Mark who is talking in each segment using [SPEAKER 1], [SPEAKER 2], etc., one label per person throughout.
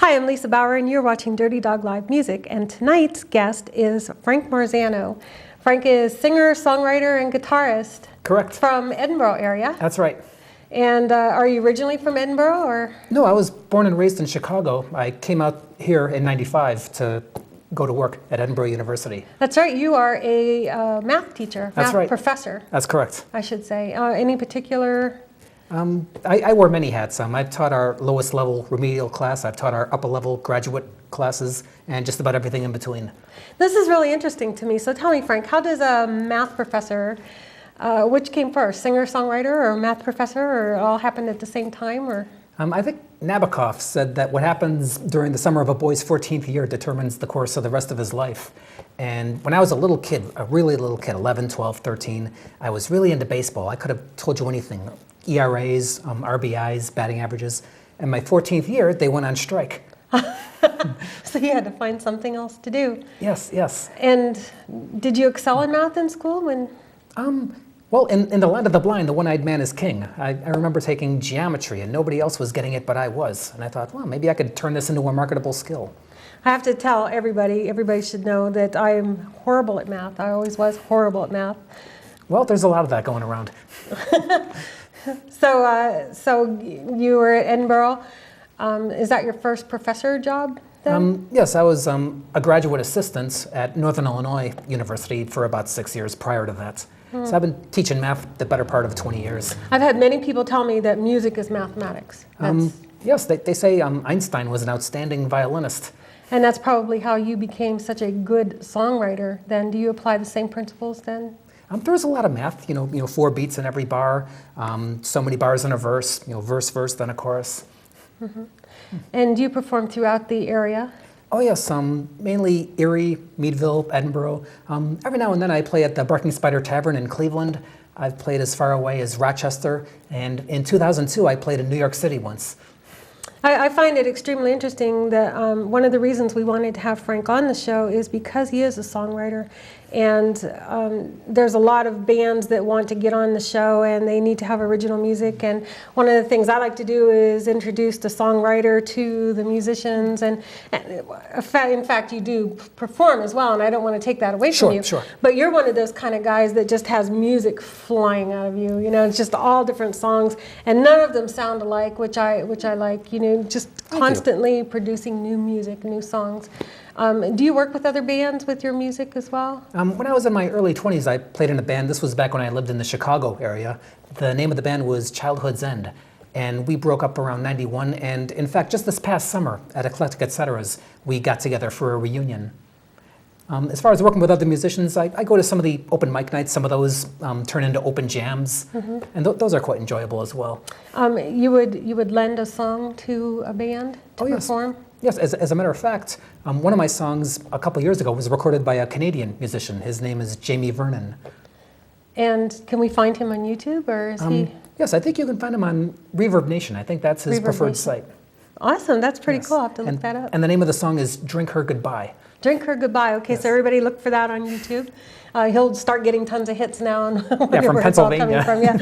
[SPEAKER 1] Hi, I'm Lisa Bauer, and you're watching Dirty Dog Live Music, and tonight's guest is Frank Marzano. Frank is singer, songwriter, and guitarist.
[SPEAKER 2] Correct.
[SPEAKER 1] From Edinburgh area.
[SPEAKER 2] That's right.
[SPEAKER 1] And are you originally from Edinburgh, or?
[SPEAKER 2] No, I was born and raised in Chicago. I came out here in '95 to go to work at Edinburgh University.
[SPEAKER 1] That's right. You are a math teacher,
[SPEAKER 2] That's
[SPEAKER 1] math
[SPEAKER 2] right.
[SPEAKER 1] professor.
[SPEAKER 2] That's correct.
[SPEAKER 1] I should say. Any particular?
[SPEAKER 2] I wear many hats. I've taught our lowest level remedial class. I've taught our upper level graduate classes, and just about everything in between.
[SPEAKER 1] This is really interesting to me. So tell me, Frank, how does a math professor, which came first, singer, songwriter, or math professor, or it all happened at the same time, or?
[SPEAKER 2] I think Nabokov said that what happens during the summer of a boy's 14th year determines the course of the rest of his life. And when I was a little kid, a really little kid, 11, 12, 13, I was really into baseball. I could have told you anything. ERAs, RBIs, batting averages. And my 14th year, they went on strike.
[SPEAKER 1] So you had to find something else to do.
[SPEAKER 2] Yes, yes.
[SPEAKER 1] And did you excel in math in school?
[SPEAKER 2] Well, in the land of the blind, the one-eyed man is king. I remember taking geometry, and nobody else was getting it but I was. And I thought, well, maybe I could turn this into a marketable skill.
[SPEAKER 1] I have to tell everybody should know that I am horrible at math. I always was horrible at math.
[SPEAKER 2] Well, there's a lot of that going around.
[SPEAKER 1] So you were at Edinburgh. Is that your first professor job then?
[SPEAKER 2] Yes, I was a graduate assistant at Northern Illinois University for about 6 years prior to that. So I've been teaching math the better part of 20 years.
[SPEAKER 1] I've had many people tell me that music is mathematics.
[SPEAKER 2] Yes, they say Einstein was an outstanding violinist.
[SPEAKER 1] And that's probably how you became such a good songwriter then. Do you apply the same principles then?
[SPEAKER 2] There's a lot of math, you know, 4 beats in every bar, so many bars in a verse, verse, verse, then a chorus.
[SPEAKER 1] Mm-hmm. And do you perform throughout the area?
[SPEAKER 2] Oh yes, mainly Erie, Meadville, Edinburgh. Every now and then I play at the Barking Spider Tavern in Cleveland. I've played as far away as Rochester, and in 2002 I played in New York City once.
[SPEAKER 1] I find it extremely interesting that one of the reasons we wanted to have Frank on the show is because he is a songwriter. And there's a lot of bands that want to get on the show and they need to have original music. And one of the things I like to do is introduce the songwriter to the musicians. And in fact, you do perform as well, and I don't want to take that away from you.
[SPEAKER 2] Sure.
[SPEAKER 1] But you're one of those kind of guys that just has music flying out of you. You know, it's just all different songs, and none of them sound alike, which I like. You know, just constantly producing new music, new songs. Do you work with other bands with your music as well?
[SPEAKER 2] When I was in my early 20s, I played in a band. This was back when I lived in the Chicago area. The name of the band was Childhood's End. And we broke up around '91. And in fact, just this past summer at Eclectic Etceteras, we got together for a reunion. As far as working with other musicians, I go to some of the open mic nights. Some of those turn into open jams. Mm-hmm. And those are quite enjoyable as well. You
[SPEAKER 1] would lend a song to a band to perform?
[SPEAKER 2] Yes, as a matter of fact, one of my songs a couple years ago was recorded by a Canadian musician. His name is Jamie Vernon.
[SPEAKER 1] And can we find him on YouTube, or is he?
[SPEAKER 2] Yes, I think you can find him on Reverb Nation. I think that's his preferred site.
[SPEAKER 1] Awesome, that's pretty cool. I'll have to look that up.
[SPEAKER 2] And the name of the song is Drink Her Goodbye.
[SPEAKER 1] Drink Her Goodbye. Okay, yes. So everybody look for that on YouTube. He'll start getting tons of hits now on
[SPEAKER 2] from Pennsylvania.
[SPEAKER 1] It's all coming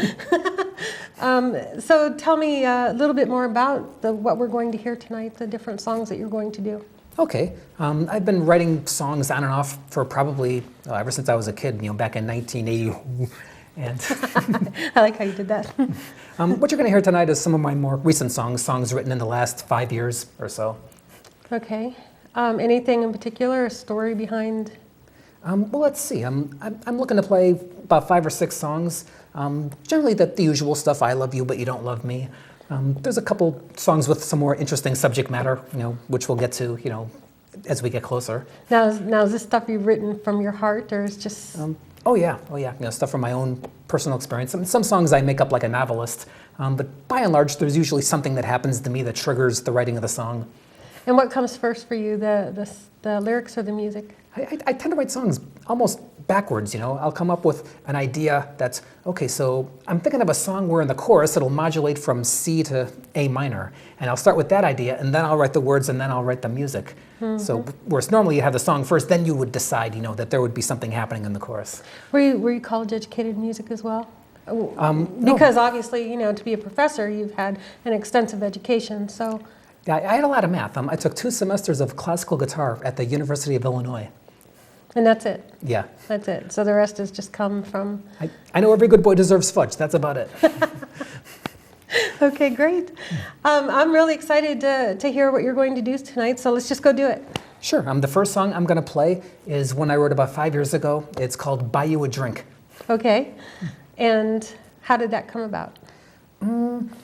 [SPEAKER 1] from. So tell me a little bit more about what we're going to hear tonight, the different songs that you're going to do.
[SPEAKER 2] Okay. I've been writing songs on and off for probably ever since I was a kid, back in 1980. And
[SPEAKER 1] I like how you did that.
[SPEAKER 2] What you're going to hear tonight is some of my more recent songs written in the last 5 years or so.
[SPEAKER 1] Okay. Anything in particular, a story behind?
[SPEAKER 2] Well, let's see. I'm looking to play about 5 or 6 songs. Generally the usual stuff, I love you, but you don't love me. There's a couple songs with some more interesting subject matter, which we'll get to, as we get closer.
[SPEAKER 1] Now is this stuff you've written from your heart, or is just?
[SPEAKER 2] Oh yeah. Stuff from my own personal experience. Some songs I make up like a novelist, but by and large, there's usually something that happens to me that triggers the writing of the song.
[SPEAKER 1] And what comes first for you, the lyrics or the music?
[SPEAKER 2] I tend to write songs almost backwards, I'll come up with an idea that's, okay, so I'm thinking of a song where in the chorus it'll modulate from C to A minor. And I'll start with that idea, and then I'll write the words, and then I'll write the music. Mm-hmm. So whereas normally you have the song first, then you would decide, that there would be something happening in the chorus.
[SPEAKER 1] Were you college-educated in music as well?
[SPEAKER 2] No.
[SPEAKER 1] Because obviously, to be a professor, you've had an extensive education, so...
[SPEAKER 2] Yeah, I had a lot of math. I took 2 semesters of classical guitar at the University of Illinois.
[SPEAKER 1] And that's it?
[SPEAKER 2] Yeah.
[SPEAKER 1] That's it. So the rest has just come from...
[SPEAKER 2] I know every good boy deserves fudge. That's about it.
[SPEAKER 1] Okay, great. I'm really excited to hear what you're going to do tonight, so let's just go do it.
[SPEAKER 2] Sure. The first song I'm going to play is one I wrote about 5 years ago. It's called Buy You a Drink.
[SPEAKER 1] Okay. And how did that come about?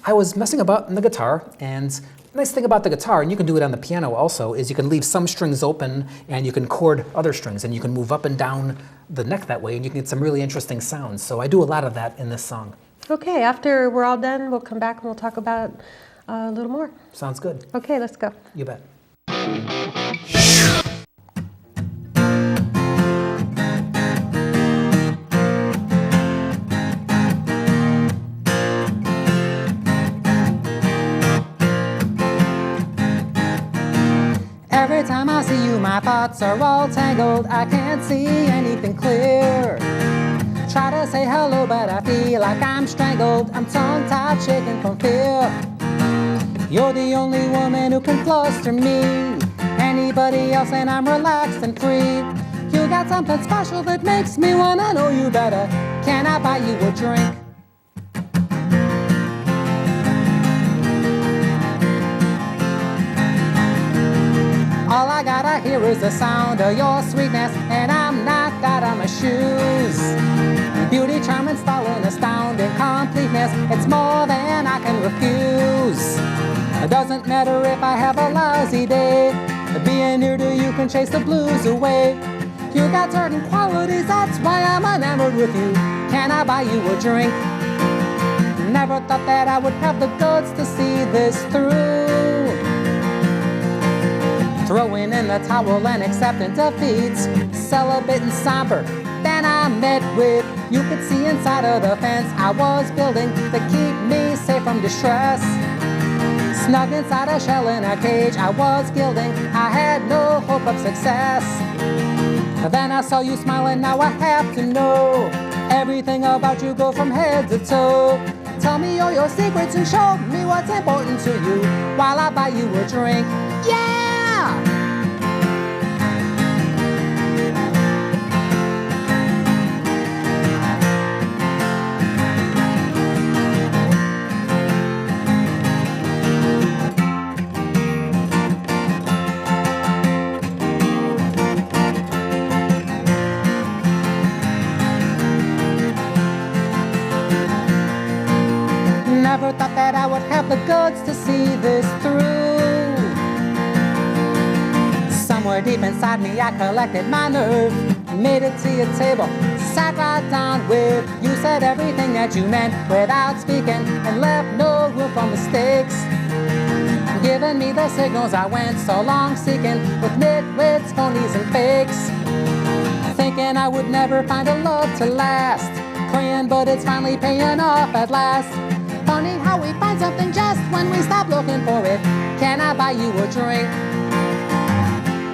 [SPEAKER 2] I was messing about in the guitar, and the nice thing about the guitar, and you can do it on the piano also, is you can leave some strings open and you can chord other strings, and you can move up and down the neck that way, and you can get some really interesting sounds. So I do a lot of that in this song.
[SPEAKER 1] Okay, after we're all done, we'll come back and we'll talk about a little more.
[SPEAKER 2] Sounds good.
[SPEAKER 1] Okay, let's go.
[SPEAKER 2] You bet.
[SPEAKER 3] Every time I see you, my thoughts are all tangled. I can't see anything clear. Try to say hello, but I feel like I'm strangled. I'm tongue-tied, shaking from fear. You're the only woman who can fluster me. Anybody else and I'm relaxed and free. You got something special that makes me wanna know you better. Can I buy you a drink? All I gotta hear is the sound of your sweetness, and I'm knocked out of my shoes. Beauty, charm, and style, and astounding completeness, it's more than I can refuse. It doesn't matter if I have a lousy day, being near to you can chase the blues away. You got certain qualities, that's why I'm enamored with you. Can I buy you a drink? Never thought that I would have the guts to see this through. Throwing in the towel and accepting defeats, celibate and somber. Then I met with, you could see inside of the fence I was building to keep me safe from distress. Snug inside a shell in a cage I was gilding, I had no hope of success. Then I saw you smiling, now I have to know everything about you, go from head to toe. Tell me all your secrets and show me what's important to you while I buy you a drink. Yeah! Never thought that I would have the guts to see this through. Somewhere deep inside me I collected my nerve, made it to your table, sat right down with you, said everything that you meant without speaking, and left no room for mistakes. Giving me the signals I went so long seeking, with nitwits, phonies, and fakes. Thinking I would never find a love to last, praying but it's finally paying off at last. Funny how we find something just when we stop looking for it. Can I buy you a drink?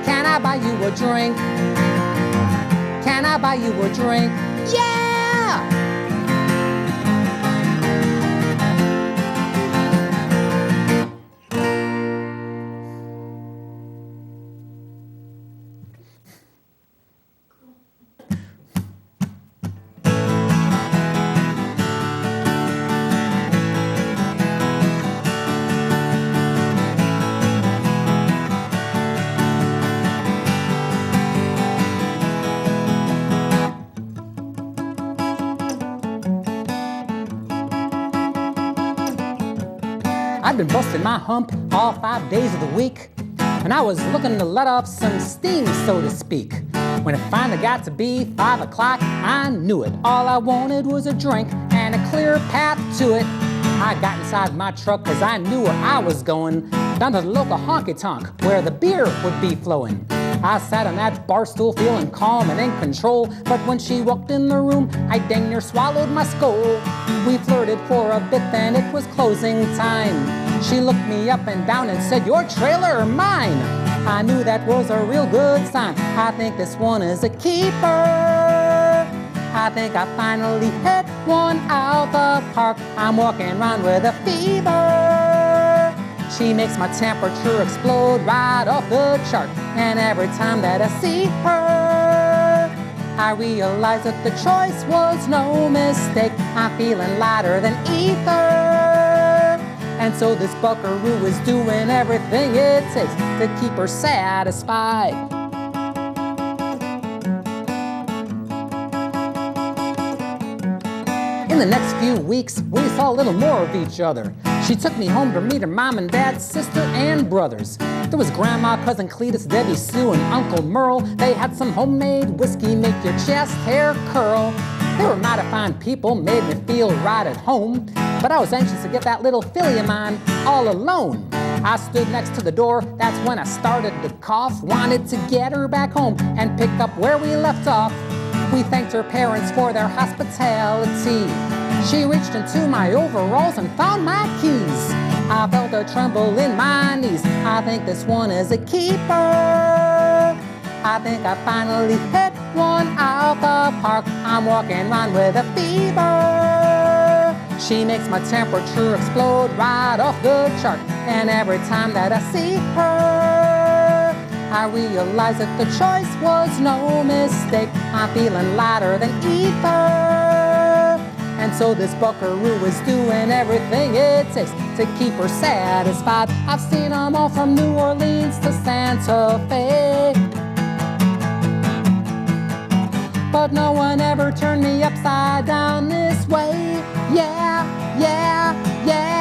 [SPEAKER 3] Can I buy you a drink? Can I buy you a drink? Yeah! I've been busting my hump all 5 days of the week, and I was looking to let off some steam, so to speak. When it finally got to be 5 o'clock, I knew it. All I wanted was a drink and a clear path to it. I got inside my truck cause I knew where I was going, down to the local honky-tonk where the beer would be flowing. I sat on that bar stool feeling calm and in control, but when she walked in the room, I dang near swallowed my skull. We flirted for a bit, then it was closing time. She looked me up and down and said, "Your trailer or mine?" I knew that was a real good sign. I think this one is a keeper. I think I finally hit one out the park. I'm walking around with a fever. She makes my temperature explode right off the chart. And every time that I see her, I realize that the choice was no mistake. I'm feeling lighter than ether. And so this buckaroo is doing everything it takes to keep her satisfied. In the next few weeks, we saw a little more of each other. She took me home to meet her mom and dad, sister and brothers. There was Grandma, Cousin Cletus, Debbie Sue, and Uncle Merle. They had some homemade whiskey, make your chest hair curl. They were mighty fine people, made me feel right at home. But I was anxious to get that little filly of mine all alone. I stood next to the door, that's when I started to cough. Wanted to get her back home and pick up where we left off. We thanked her parents for their hospitality. She reached into my overalls and found my keys. I felt a tremble in my knees. I think this one is a keeper. I think I finally hit one out the park. I'm walking around with a fever. She makes my temperature explode right off the chart. And every time that I see her, I realize that the choice was no mistake. I'm feeling lighter than ether. And so this buckaroo is doing everything it takes to keep her satisfied. I've seen them all from New Orleans to Santa Fe, but no one ever turned me upside down this way. Yeah, yeah, yeah.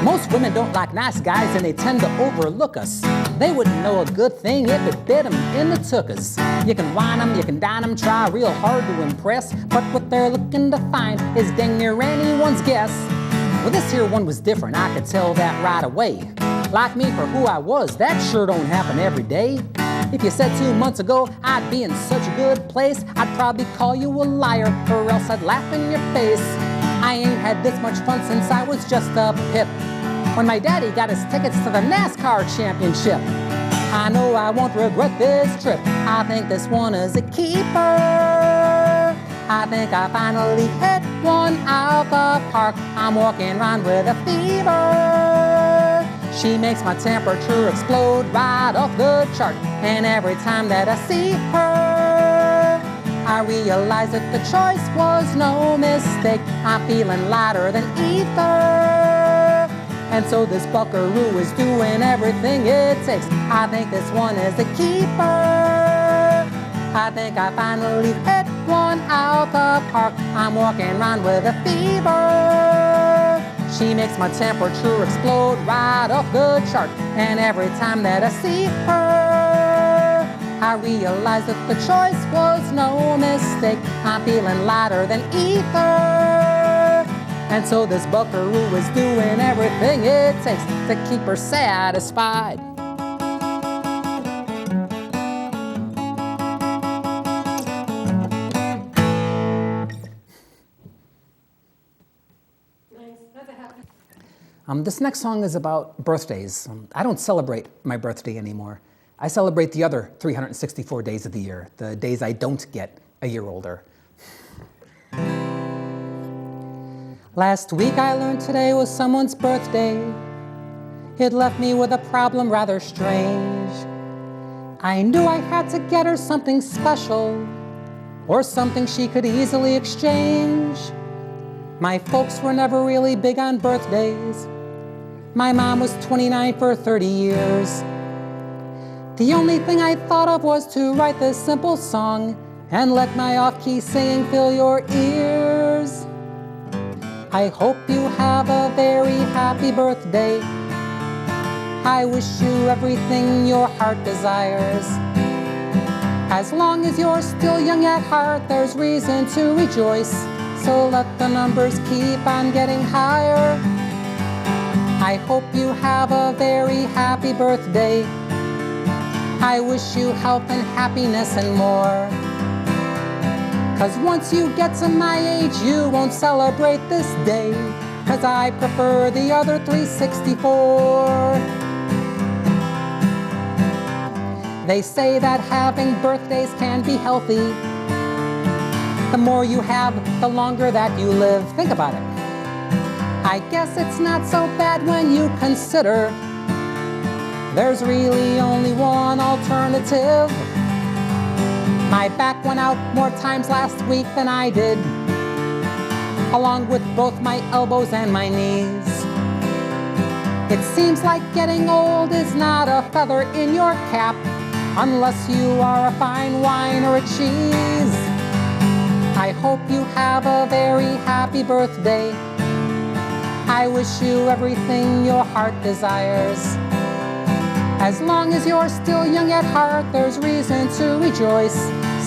[SPEAKER 3] Most women don't like nice guys and they tend to overlook us. They wouldn't know a good thing if it bit them in the tuchus. You can whine them, you can dine them, try real hard to impress, but what they're looking to find is dang near anyone's guess. Well, this here one was different, I could tell that right away. Like me for who I was, that sure don't happen every day. If you said 2 months ago I'd be in such a good place, I'd probably call you a liar, or else I'd laugh in your face. I ain't had this much fun since I was just a pip, when my daddy got his tickets to the NASCAR championship. I know I won't regret this trip. I think this one is a keeper. I think I finally hit one out the park. I'm walking around with a fever. She makes my temperature explode right off the chart. And every time that I see her, I realize that the choice was no mistake. I'm feeling lighter than ether. And so this buckaroo is doing everything it takes. I think this one is a keeper. I think I finally hit one out the park. I'm walking around with a fever. She makes my temperature explode right off the chart. And every time that I see her, I realize that the choice was no mistake. I'm feeling lighter than ether. And so this buckaroo is doing everything it takes to keep her satisfied. This next song is about birthdays. I don't celebrate my birthday anymore. I celebrate the other 364 days of the year, the days I don't get a year older. Last week I learned today was someone's birthday. It left me with a problem rather strange. I knew I had to get her something special, or something she could easily exchange. My folks were never really big on birthdays. My mom was 29 for 30 years. The only thing I thought of was to write this simple song and let my off-key singing fill your ears. I hope you have a very happy birthday. I wish you everything your heart desires. As long as you're still young at heart, there's reason to rejoice. So let the numbers keep on getting higher. I hope you have a very happy birthday. I wish you health and happiness and more. 'Cause once you get to my age, you won't celebrate this day, 'cause I prefer the other 364. They say that having birthdays can be healthy. The more you have, the longer that you live. Think about it. I guess it's not so bad when you consider there's really only one alternative. My back went out more times last week than I did, along with both my elbows and my knees. It seems like getting old is not a feather in your cap, unless you are a fine wine or a cheese. I hope you have a very happy birthday. I wish you everything your heart desires. As long as you're still young at heart, there's reason to rejoice.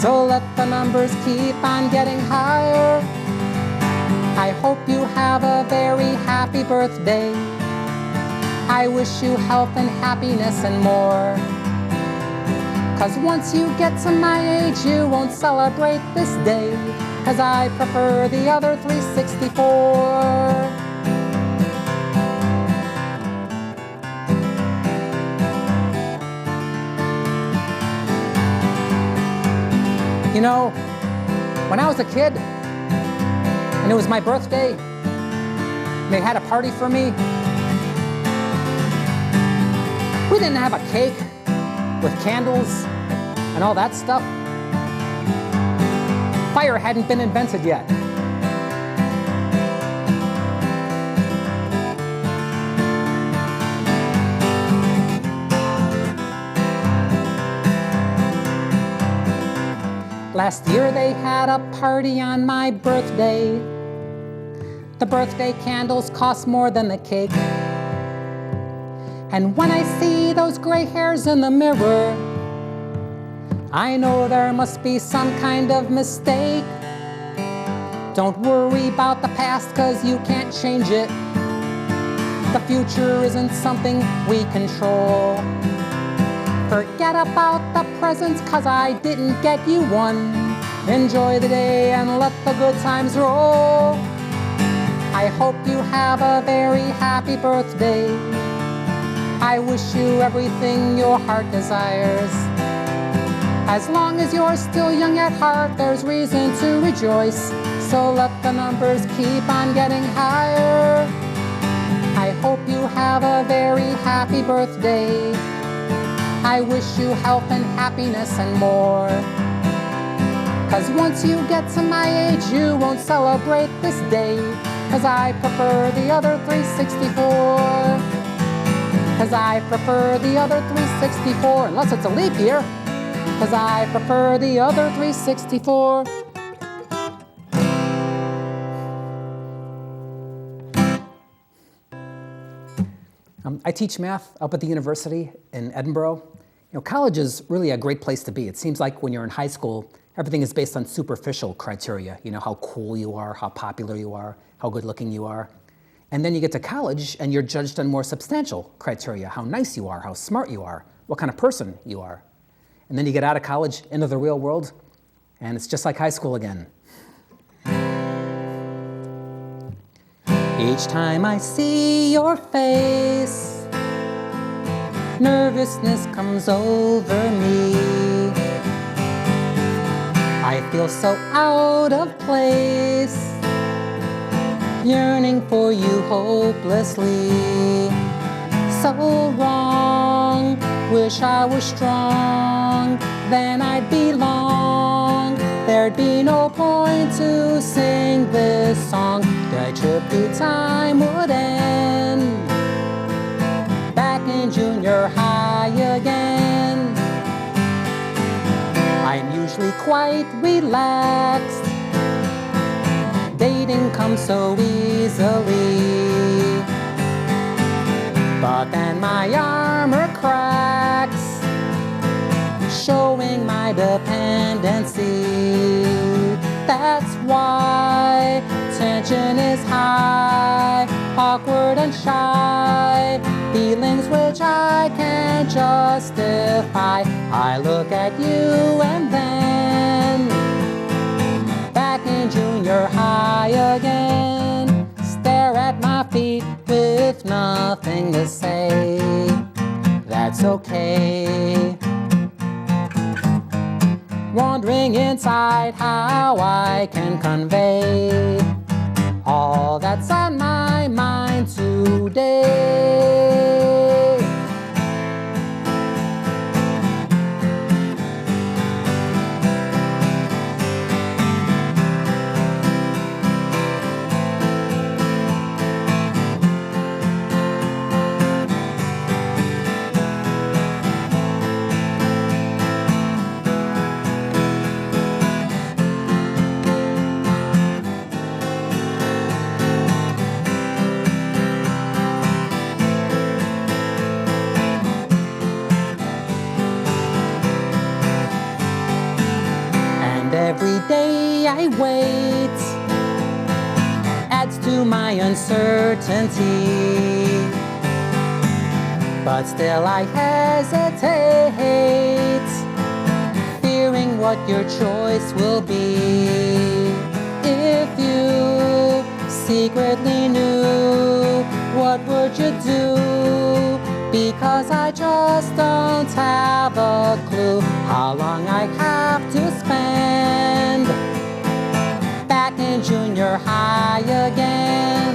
[SPEAKER 3] So let the numbers keep on getting higher. I hope you have a very happy birthday. I wish you health and happiness and more. 'Cause once you get to my age, you won't celebrate this day, 'cause I prefer the other 364. You know, when I was a kid, and it was my birthday, they had a party for me. We didn't have a cake with candles and all that stuff. Fire hadn't been invented yet. Last year they had a party on my birthday. The birthday candles cost more than the cake. And when I see those gray hairs in the mirror, I know there must be some kind of mistake. Don't worry about the past, 'cause you can't change it. The future isn't something we control. Forget about the presents, 'cause I didn't get you one. Enjoy the day and let the good times roll. I hope you have a very happy birthday. I wish you everything your heart desires. As long as you're still young at heart, there's reason to rejoice. So let the numbers keep on getting higher. I hope you have a very happy birthday. I wish you health and happiness and more. 'Cause once you get to my age, you won't celebrate this day, 'cause I prefer the other 364. 'Cause I prefer the other 364, unless it's a leap year. 'Cause I prefer the other 364. I teach math up at the university in Edinburgh. You know, college is really a great place to be. It seems like when you're in high school, everything is based on superficial criteria. You know, how cool you are, how popular you are, how good looking you are. And then you get to college and you're judged on more substantial criteria, how nice you are, how smart you are, what kind of person you are. And then you get out of college into the real world, and it's just like high school again. Each time I see your face, nervousness comes over me. I feel so out of place, yearning for you hopelessly. So wrong, wish I was strong, then I'd belong. There'd be no point to sing this song. The trip through time would end, back in junior high again. I'm usually quite relaxed, dating comes so easily. But then my armor cracks, showing my dependency. That's why tension is high, awkward and shy. feelings which I can't justify. I look at you and then back in junior high again, stare at my feet with nothing to say. That's okay. Wondering inside how I can convey all that's on my mind today. Every day I wait adds to my uncertainty, but still I hesitate, fearing what your choice will be. If you secretly knew, what would you do? Because I just don't have a clue how long I have to spend back in junior high again.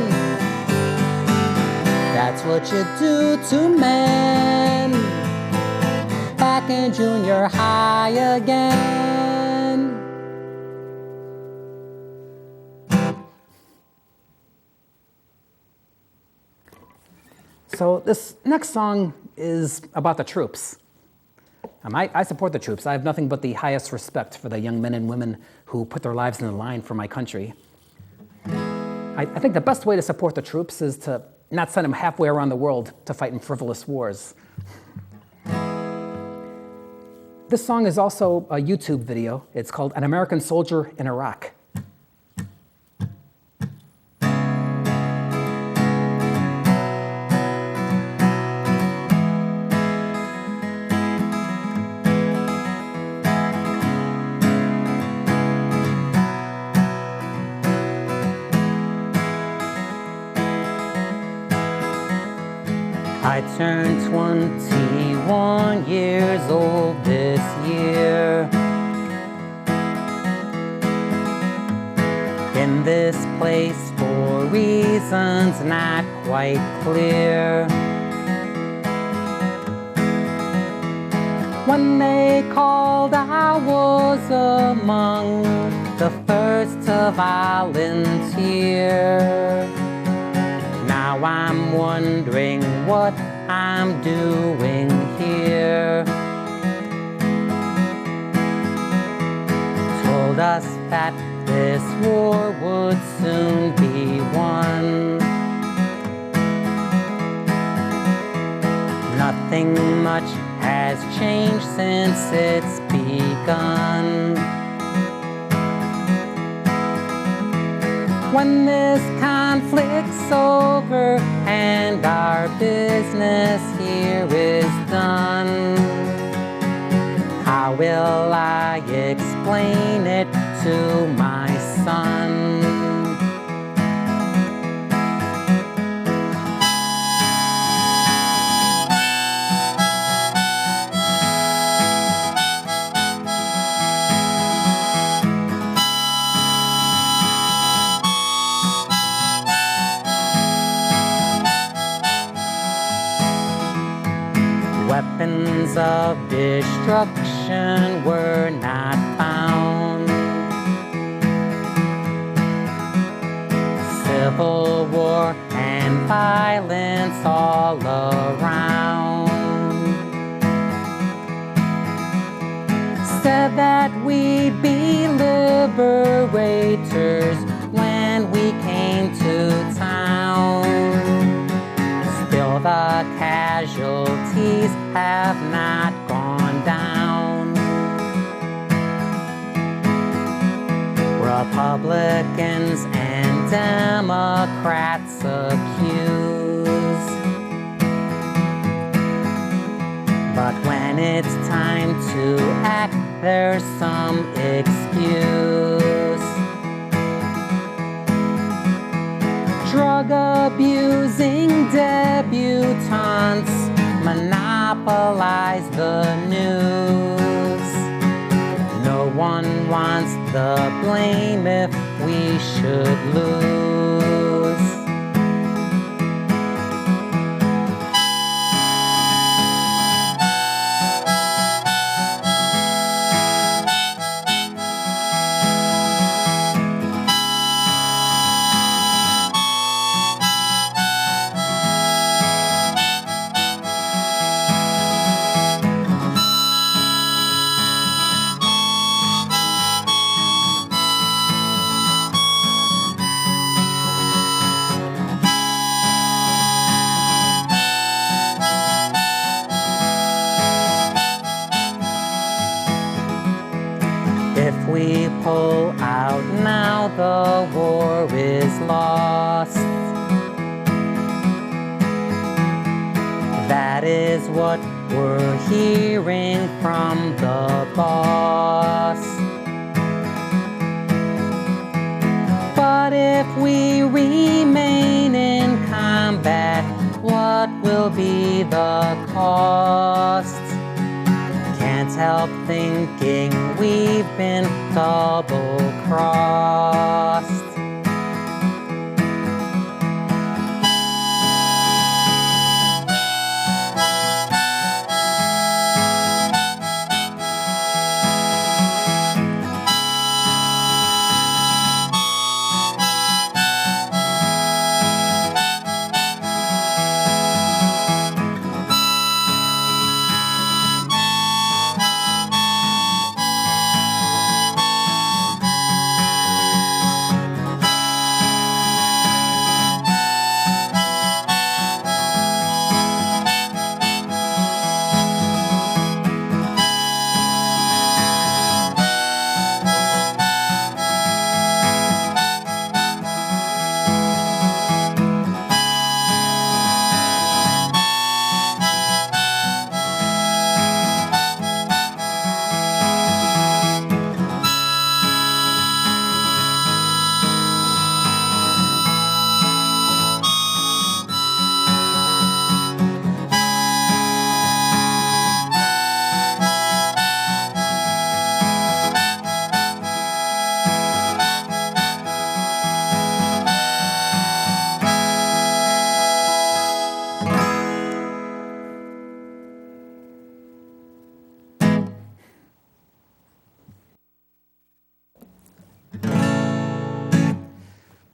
[SPEAKER 3] That's what you do to men, back in junior high again.
[SPEAKER 2] So this next song is about the troops. I support the troops. I have nothing but the highest respect for the young men and women who put their lives in the line for my country. I think the best way to support the troops is to not send them halfway around the world to fight in frivolous wars. This song is also a YouTube video. It's called An American Soldier in Iraq.
[SPEAKER 3] I turned 21 years old this year. In this place for reasons not quite clear. When they called, I was among the first to volunteer. Now I'm wondering what I'm doing here. Told us that this war would soon be won. Nothing much has changed since it's begun. When this conflict's over and our business here is done, how will I explain it to my son? Weapons of destruction were not found. Civil war and violence all around. Said that we'd be liberators when we came to town. Still the casualties have not gone down. Republicans and Democrats accuse when it's time to act, there's some excuse. Drug-abusing debutantes monopolize the news. No one wants the blame if we should lose. If we pull out now, the war is lost. That is what we're hearing from the boss. But if we remain in combat, what will be the cost? Can't help thinking we've been double-crossed.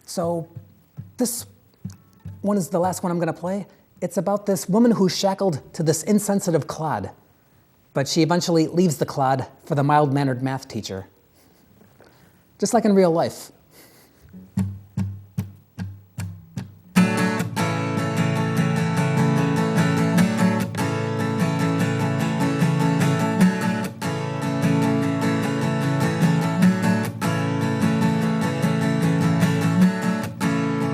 [SPEAKER 2] So this one is the last one I'm going to play. It's about this woman who's shackled to this insensitive clod, but she eventually leaves the clod for the mild-mannered math teacher. Just like in real life.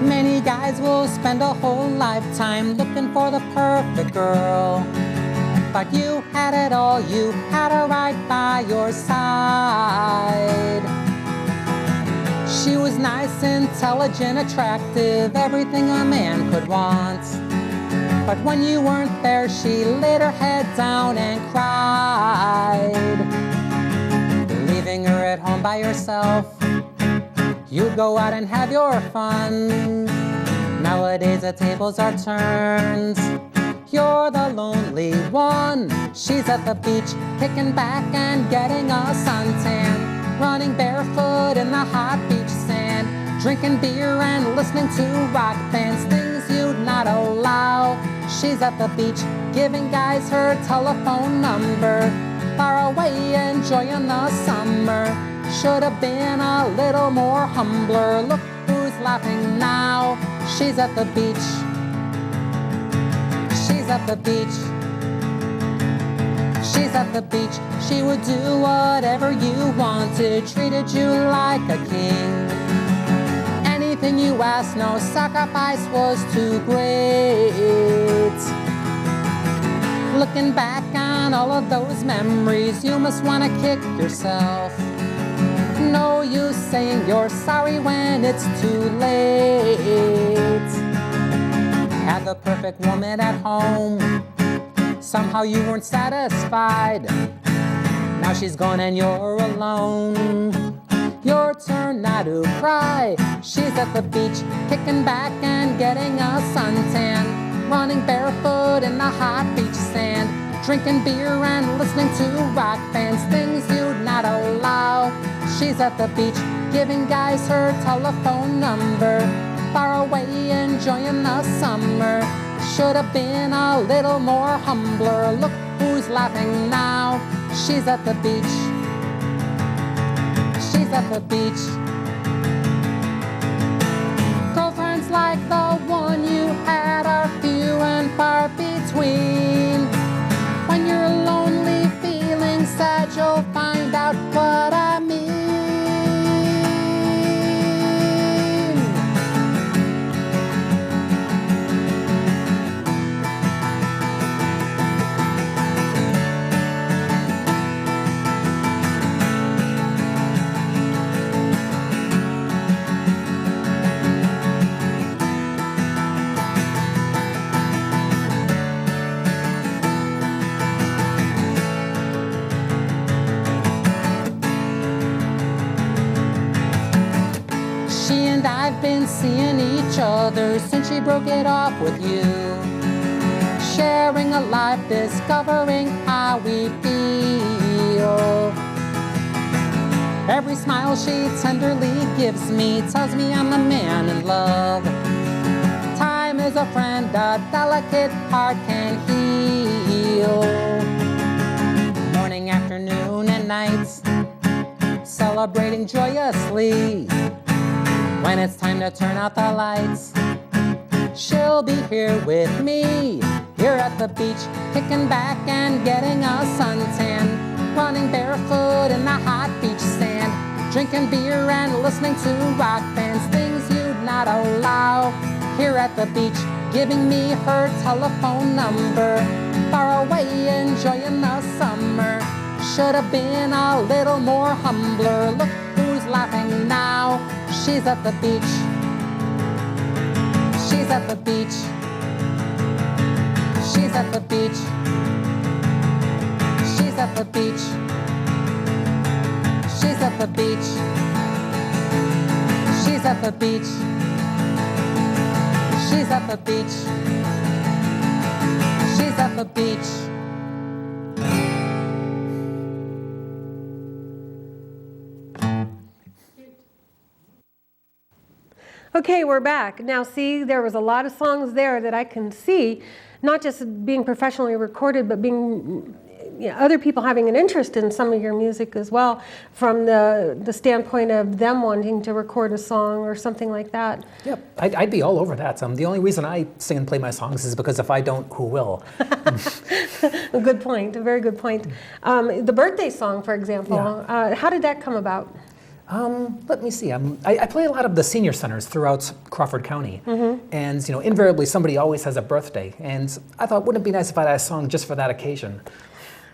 [SPEAKER 3] Many guys will spend a whole lifetime looking for the perfect girl. But you had it all, you had her right by your side. She was nice, intelligent, attractive, everything a man could want. But when you weren't there, she laid her head down and cried. Leaving her at home by yourself, you'd go out and have your fun. Nowadays the tables are turned. You're the lonely one. She's at the beach, kicking back and getting a suntan, running barefoot in the hot beach sand, drinking beer and listening to rock bands, things you'd not allow. She's at the beach, giving guys her telephone number, far away enjoying the summer. Should have been a little more humbler. Look who's laughing now. She's at the beach. She's at the beach. She's at the beach. She would do whatever you wanted, treated you like a king. Anything you asked, no sacrifice was too great. Looking back on all of those memories, you must want to kick yourself. No use saying you're sorry when it's too late. Had the perfect woman at home, somehow you weren't satisfied. Now she's gone and you're alone. Your turn now to cry. She's at the beach, kicking back and getting a suntan, running barefoot in the hot beach sand, drinking beer and listening to rock bands, things you'd not allow. She's at the beach, giving guys her telephone number, far away enjoying the summer. Should have been a little more humbler. Look who's laughing now. She's at the beach. She's at the beach. Girlfriends like the one you had are few and far between. When you're lonely, feeling sad, you'll find out what I mean. I've been seeing each other since she broke it off with you. Sharing a life, discovering how we feel. Every smile she tenderly gives me tells me I'm the man in love. Time is a friend, a delicate heart can heal. Morning, afternoon, and nights, celebrating joyously. When it's time to turn out the lights, she'll be here with me. Here at the beach, kicking back and getting a suntan, running barefoot in the hot beach sand, drinking beer and listening to rock bands, things you'd not allow. Here at the beach, giving me her telephone number, far away enjoying the summer. Should have been a little more humbler. Look who's laughing now. She's at the beach. She's at the beach. She's at the beach. She's at the beach. She's at the beach. She's at the beach. She's at the beach. She's at the beach.
[SPEAKER 1] Okay, we're back. Now see, there was a lot of songs there that I can see, not just being professionally recorded, but being other people having an interest in some of your music as well, from the standpoint of them wanting to record a song or something like that.
[SPEAKER 2] Yep, I'd be all over that. The only reason I sing and play my songs is because if I don't, who will?
[SPEAKER 1] A good point, a very good point. The birthday song, for example, how did that come about?
[SPEAKER 2] Let me see. I play a lot of the senior centers throughout Crawford County, and invariably somebody always has a birthday. And I thought, wouldn't it be nice if I had a song just for that occasion?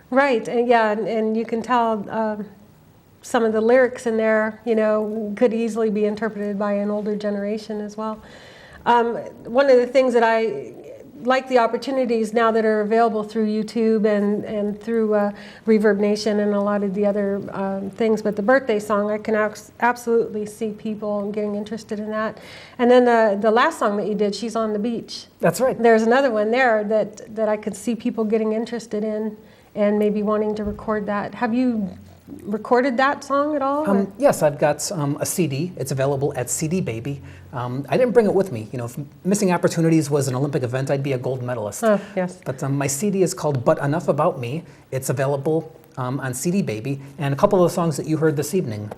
[SPEAKER 2] Right,
[SPEAKER 1] and and you can tell some of the lyrics in there, could easily be interpreted by an older generation as well. One of the things that I like the opportunities now that are available through YouTube and through Reverb Nation and a lot of the other things, but the birthday song, I can absolutely see people getting interested in that. And then the last song that you did, She's on the Beach.
[SPEAKER 2] That's right.
[SPEAKER 1] There's another one there that I could see people getting interested in and maybe wanting to record that. Have you recorded that song at all?
[SPEAKER 2] Yes, I've got a CD. It's available at CD Baby. I didn't bring it with me. If Missing Opportunities was an Olympic event, I'd be a gold medalist.
[SPEAKER 1] Oh, yes.
[SPEAKER 2] But my CD is called But Enough About Me. It's available on CD Baby. And a couple of the songs that you heard this evening,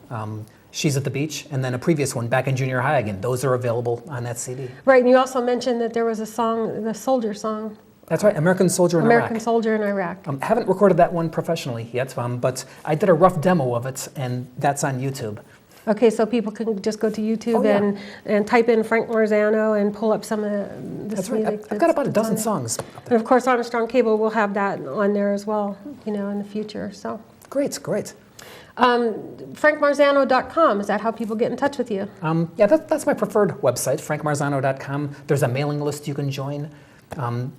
[SPEAKER 2] She's at the Beach, and then a previous one, Back in Junior High Again. Those are available on that CD.
[SPEAKER 1] Right, and you also mentioned that there was a song, the Soldier song.
[SPEAKER 2] That's right, American Soldier in Iraq.
[SPEAKER 1] American Soldier in Iraq.
[SPEAKER 2] Haven't recorded that one professionally yet, but I did a rough demo of it, and that's on YouTube.
[SPEAKER 1] Okay, so people can just go to YouTube
[SPEAKER 2] Oh, yeah.
[SPEAKER 1] and type in Frank Marzano and pull up some of this
[SPEAKER 2] That's right.
[SPEAKER 1] music.
[SPEAKER 2] I've got about a
[SPEAKER 1] that's
[SPEAKER 2] dozen
[SPEAKER 1] on there.
[SPEAKER 2] songs.
[SPEAKER 1] And of course, Armstrong Cable will have that on there as well, in the future. So,
[SPEAKER 2] Great, great.
[SPEAKER 1] frankmarzano.com, is that how people get in touch with you?
[SPEAKER 2] Yeah, that's my preferred website, frankmarzano.com. There's a mailing list you can join.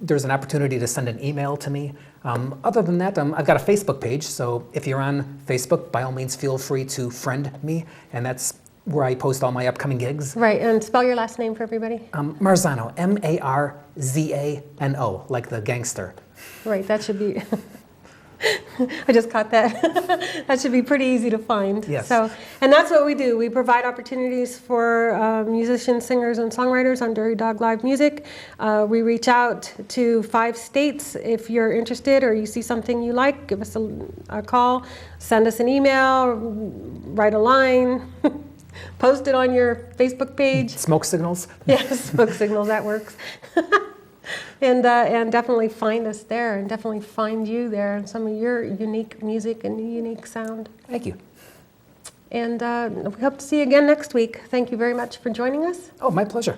[SPEAKER 2] There's an opportunity to send an email to me. Other than that, I've got a Facebook page, so if you're on Facebook, by all means feel free to friend me, and that's where I post all my upcoming gigs.
[SPEAKER 1] Right, and spell your last name for everybody.
[SPEAKER 2] Marzano, Marzano, like the gangster.
[SPEAKER 1] Right, that should be, I just caught that. That should be pretty easy to find.
[SPEAKER 2] Yes.
[SPEAKER 1] So, and that's what we do. We provide opportunities for musicians, singers, and songwriters on Dirty Dog Live Music. We reach out to 5 states. If you're interested or you see something you like, give us a call, send us an email, write a line, post it on your Facebook page.
[SPEAKER 2] Smoke signals.
[SPEAKER 1] Yes, smoke signals, that works. And definitely find us there, and definitely find you there, and some of your unique music and unique sound.
[SPEAKER 2] Thank you.
[SPEAKER 1] And we hope to see you again next week. Thank you very much for joining us.
[SPEAKER 2] Oh, my pleasure.